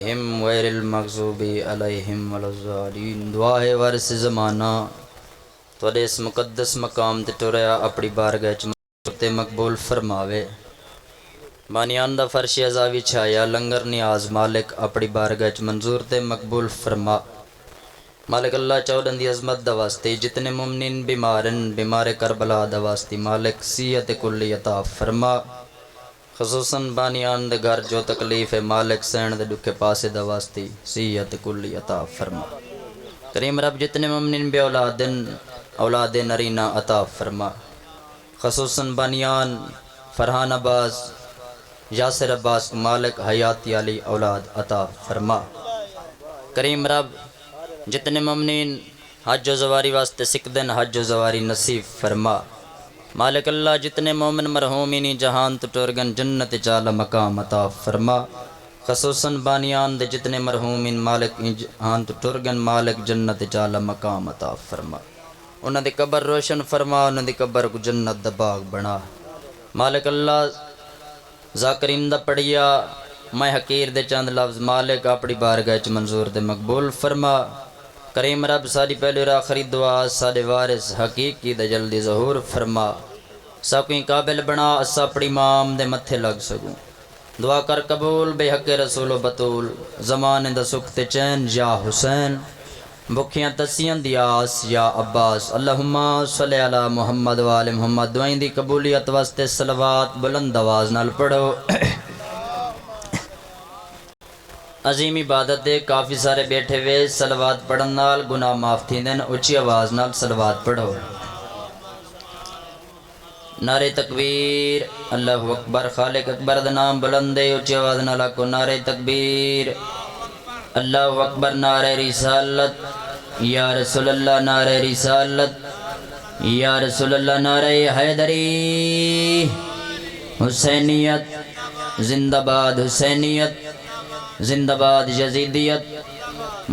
ہم غیر المغضوب علیہم ولا الضالین۔ دعا ہے وارث زمانہ تواڈے اس مقدس مقام تے ٹریا اپنی بارگاہ وچ تے مقبول فرماوے۔ بانیان دا فرش عزا چھایا لنگر نیاز مالک اپنی بارگاہ وچ منظور تے مقبول فرما۔ مالک اللہ چودن دی عظمت دا واسطے جتنے مومنین بیمار کربلا دا واسطے مالک صحت کلی عطا فرما۔ خصوصاً بانیان دے گھر جو تکلیف ہے مالک سین دے دکھے پاسے دا واسطے صحت کلی عطا فرما۔ کریم رب جتنے مومنین بے اولاد نرینہ عطا فرما۔ خصوصاً بانیان فرحان عباس یاسر عباس مالک حیاتی علی اولاد عطا فرما۔ کریم رب جتنے مومنین حج و زواری واسطے سکدن حج و زواری نصیب فرما۔ مالک اللہ جتنے مومن مرحومینی جہان تو ٹرگن جنت چالا مقام عطا فرما۔ خصوصاً بانیان دے جتنے مرحومین مالک جہان تو ٹرگن مالک جنت چالا مقام عطا فرما۔ انہاں دی قبر روشن فرما، انہاں دی قبر کو جنت دا باغ بنا۔ مالک اللہ ذاکرین دا پڑھیا میں حقیر دے چند لفظ مالک اپنی بارگاہ وچ منظور دے مقبول فرما۔ کریم رب ساری پہلی اور آخری دعا سارے وارث حقیقی دے جلدی ظہور فرما۔ ساکویں قابل بنا اسا اپنی مام دے متھے لگ سکوں۔ دعا کر قبول بے حق رسول و بطول زمانے دا سکھ تے چین یا حسین بکھیاں تسیاں دیاس یا عباس۔ اللہم صلی علی محمد و آل محمد۔ دعائیں دی قبولیت واسطے صلوات بلند آواز نال پڑھو۔ عظیم عبادت دے کافی سارے بیٹھے وے صلوات پڑھن نال گناہ معاف تھیندن، اچھی آواز نال صلوات پڑھو۔ نعرہ تکبیر اللہ اکبر خالق اکبر دا نام بلند ہے اچھی آواز نال آکھو نعرہ تکبیر اللہ اکبر۔ نعرہ رسالت یا رسول اللہ، نعرہ رسالت یا رسول اللہ، نعرہ حیدری حسینیت زندہ باد، حسینیت زندہ باد، یزیدیت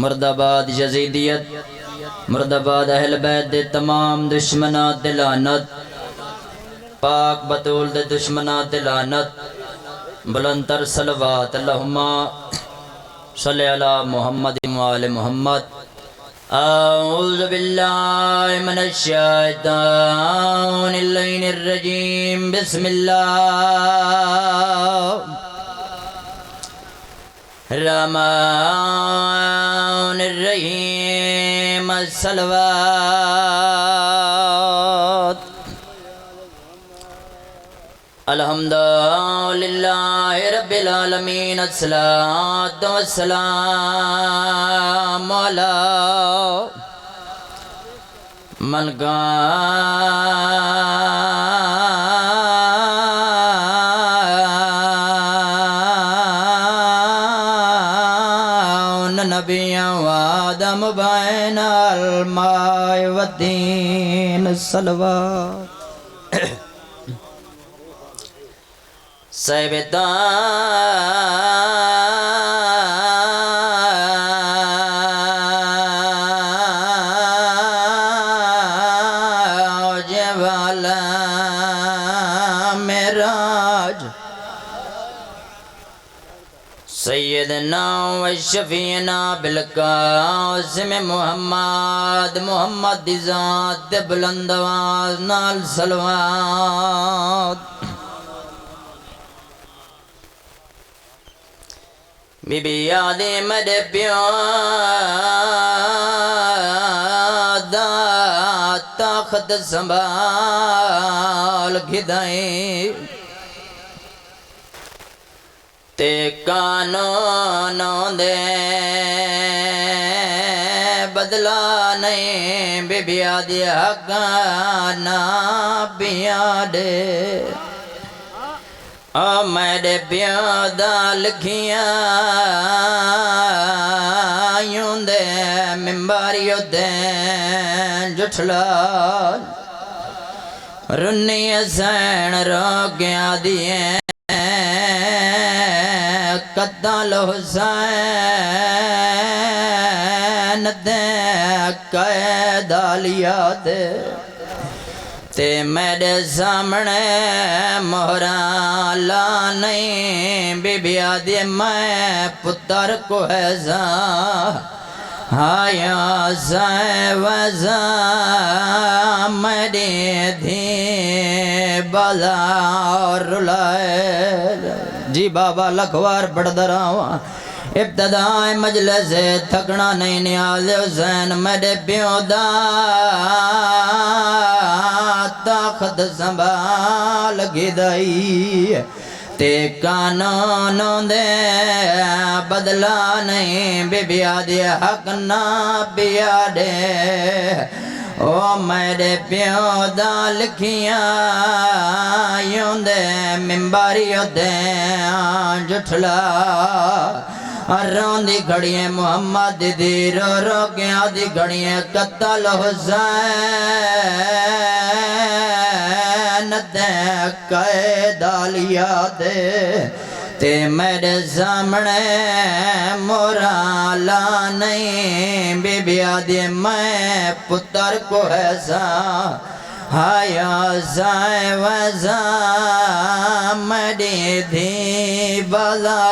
مرد آباد، یزیدیت مرد آباد۔ اہل بیت دے تمام دشمنات دے لعنت، پاک بطول دے دشمنات دے لعنت، بلند تر صلوات۔ اللہم صلی علی محمد و آل محمد۔ اعوذ باللہ من الشیطان اللعین الرجیم، بسم اللہ الرحمن الرحیم، الصلوات۔ الحمدللہ رب العالمین، الصلاۃ والسلام علی من کان نبیا وآدم بین الماء والدین، الصلوات۔ صاحب تاج والا معراج، سیدنا و شفیعنا بالقاسم محمد، محمد دی ذات دے بلند آواز نال صلوات۔ بی بی آدی میرے پیو دا تخت سنبھال گھدائیں، تے قانونوں دے بدلا نہیں، بی بی آدی حقانا بیاں دے میرے پیو دا لکھیاں یوں دے ممباریوں دے جٹھلا رنی سین روگیاں دیئے قتل حسین دے قید آلیا دے تے میرے سامنے مہراں لا نہیں بی بی آدھی میں پتر کو ہے ہایا زائیں وزاں میری دھی بلا رلائے جی بابا لکھوار پڑھ دراواں ابتدائے مجلس تھکنا نہیں نیاز حسین میرے پیو دا طاقت سنبھال گدائی تے قانون دے بدلا نہیں بی بی آدھی حق نہ بیا دے او میرے پیو دا لکھیاں یوں دے ممباریوں دے جٹھلا روندی گھڑیاں محمد دی رو رو کے آدھی گھڑیاں قتل حسین دے قید آلیا دے تے میرے سامنے مورا لا نہیں بی بی آدھی میں پتر کو ایسا ہایا زائیں وزاں میری دھی بلا